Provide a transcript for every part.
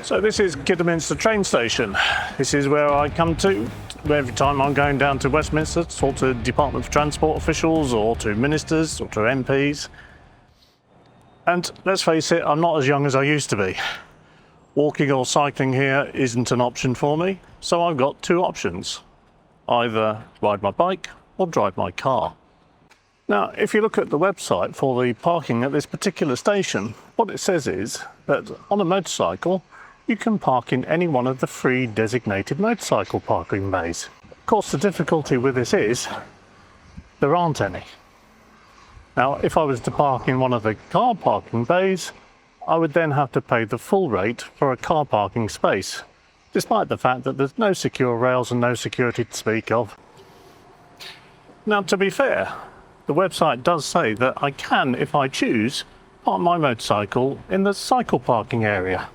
So this is Kidderminster train station. This is where I come to every time I'm going down to Westminster to talk to Department for Transport officials or to ministers or to MPs. And let's face it, I'm not as young as I used to be. Walking or cycling here isn't an option for me, so I've got two options. Either ride my bike or drive my car. Now, if you look at the website for the parking at this particular station, what it says is that on a motorcycle, you can park in any one of the 3 designated motorcycle parking bays. Of course, the difficulty with this is there aren't any. Now, if I was to park in one of the car parking bays, I would then have to pay the full rate for a car parking space, despite the fact that there's no secure rails and no security to speak of. Now, to be fair, the website does say that I can, if I choose, park my motorcycle in the cycle parking area.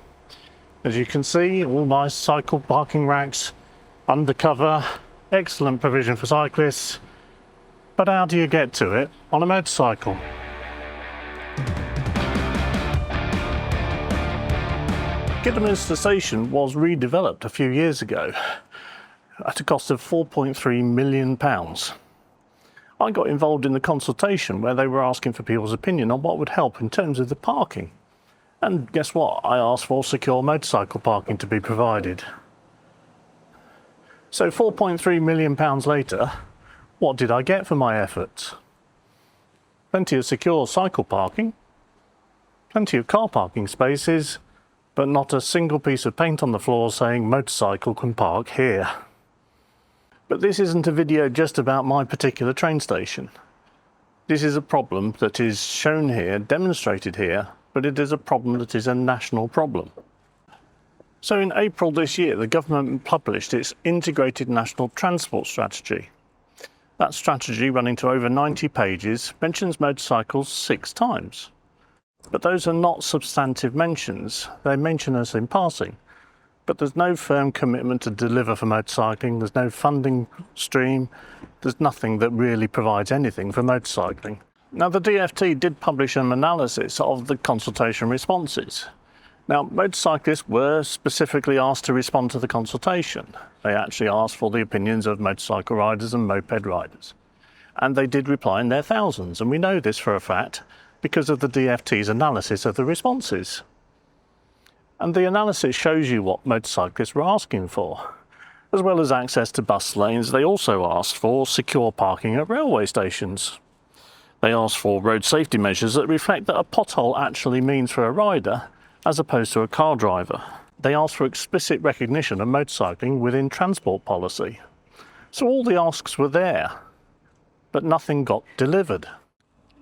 As you can see, all my cycle parking racks, undercover, excellent provision for cyclists. But how do you get to it on a motorcycle? Kidderminster Station was redeveloped a few years ago at a cost of £4.3 million. I got involved in the consultation where they were asking for people's opinion on what would help in terms of the parking. And guess what? I asked for secure motorcycle parking to be provided. So £4.3 million later, what did I get for my efforts? Plenty of secure cycle parking, plenty of car parking spaces, but not a single piece of paint on the floor saying motorcycle can park here. But this isn't a video just about my particular train station. This is a problem that is shown here, demonstrated here, but it is a problem that is a national problem. So in April this year, the government published its Integrated National Transport Strategy. That strategy, running to over 90 pages, mentions motorcycles 6 times. But those are not substantive mentions. They mention us in passing. But there's no firm commitment to deliver for motorcycling, there's no funding stream, there's nothing that really provides anything for motorcycling. Now, the DFT did publish an analysis of the consultation responses. Now, motorcyclists were specifically asked to respond to the consultation. They actually asked for the opinions of motorcycle riders and moped riders. And they did reply in their thousands, and we know this for a fact because of the DFT's analysis of the responses. And the analysis shows you what motorcyclists were asking for. As well as access to bus lanes, they also asked for secure parking at railway stations. They asked for road safety measures that reflect that a pothole actually means for a rider as opposed to a car driver. They asked for explicit recognition of motorcycling within transport policy. So all the asks were there, but nothing got delivered.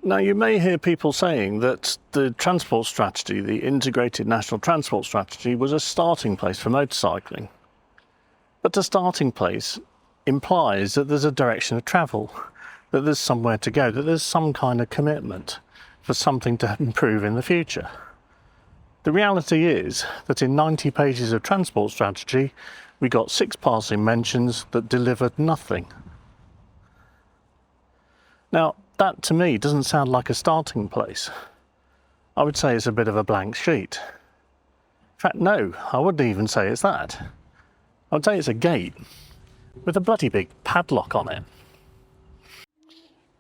Now, you may hear people saying that the transport strategy, the Integrated National Transport Strategy, was a starting place for motorcycling. But the starting place implies that there's a direction of travel, that there's somewhere to go, that there's some kind of commitment for something to improve in the future. The reality is that in 90 pages of transport strategy, we got 6 passing mentions that delivered nothing. Now, that to me doesn't sound like a starting place. I would say it's a bit of a blank sheet. In fact, no, I wouldn't even say it's that. I would say it's a gate with a bloody big padlock on it.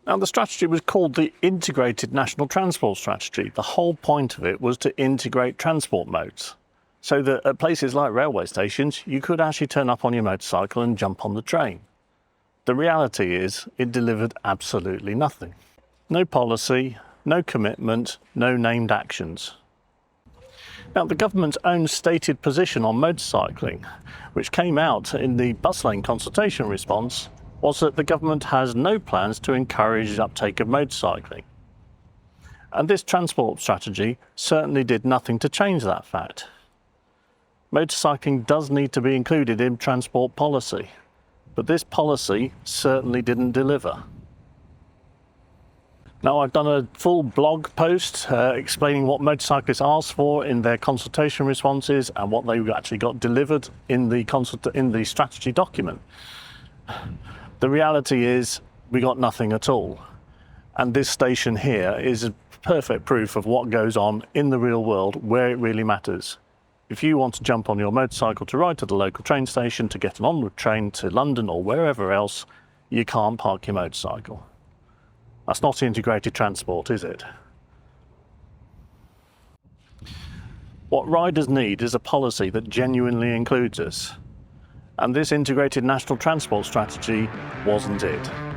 Now, the strategy was called the Integrated National Transport Strategy. The whole point of it was to integrate transport modes, so that at places like railway stations, you could actually turn up on your motorcycle and jump on the train. The reality is, it delivered absolutely nothing. No policy, no commitment, no named actions. Now, the government's own stated position on motorcycling, which came out in the bus lane consultation response, was that the government has no plans to encourage the uptake of motorcycling. And this transport strategy certainly did nothing to change that fact. Motorcycling does need to be included in transport policy, but this policy certainly didn't deliver. Now, I've done a full blog post explaining what motorcyclists asked for in their consultation responses and what they actually got delivered in the strategy document. The reality is we got nothing at all. And this station here is a perfect proof of what goes on in the real world where it really matters. If you want to jump on your motorcycle to ride to the local train station to get an onward train to London or wherever else, you can't park your motorcycle. That's not integrated transport, is it? What riders need is a policy that genuinely includes us. And this integrated national transport strategy wasn't it.